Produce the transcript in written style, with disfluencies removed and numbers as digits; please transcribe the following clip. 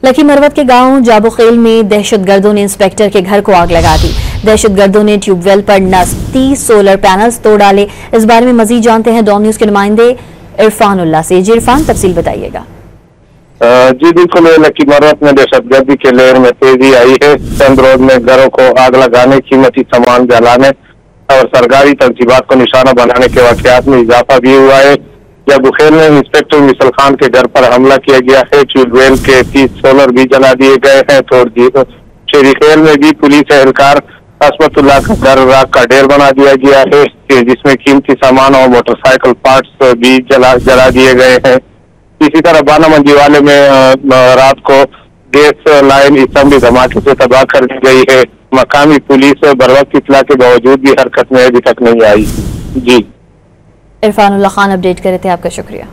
Lucky Marwat के गांव जाबोखेल में दहशतगर्दों ने इंस्पेक्टर के घर को आग लगा दी। दहशतगर्दों ने ट्यूबवेल पर नस्ब 30 सोलर पैनल्स तोड़ डाले। इस बारे में मजीद जानते हैं डॉन न्यूज के नुमाइंदे इरफान उल्लाह से। जी इरफान, तफसील बताइएगा। जी बिल्कुल, लकी मरवत में दहशतगर्दी के लहर में तेजी आई है। चंद रोज में घरों को आग लगाने, कीमती सामान जलाने और सरकारी तंजीबात को निशाना बनाने के वाकयात में इजाफा भी हुआ है। जाबोखेल में इंस्पेक्टर मिसल खान के घर पर हमला किया गया है। ट्यूबवेल के 30 सोलर भी जला दिए गए हैं, तोड़ दिए। शेरीखेल में भी पुलिस एहलकार असमतुल्लाह का घर राख का ढेर बना दिया गया है, जिसमें कीमती सामान और मोटरसाइकिल पार्ट्स भी जला दिए गए हैं। इसी तरह बाना मंडी वाले में रात को गैस लाइन असेंबली धमाके से तबाह कर दी गई है। मकामी पुलिस बरवक्त इत्तला के बावजूद भी हरकत में अभी तक नहीं आई। जी इरफान उल्लाह खान अपडेट कर रहे थे, आपका शुक्रिया।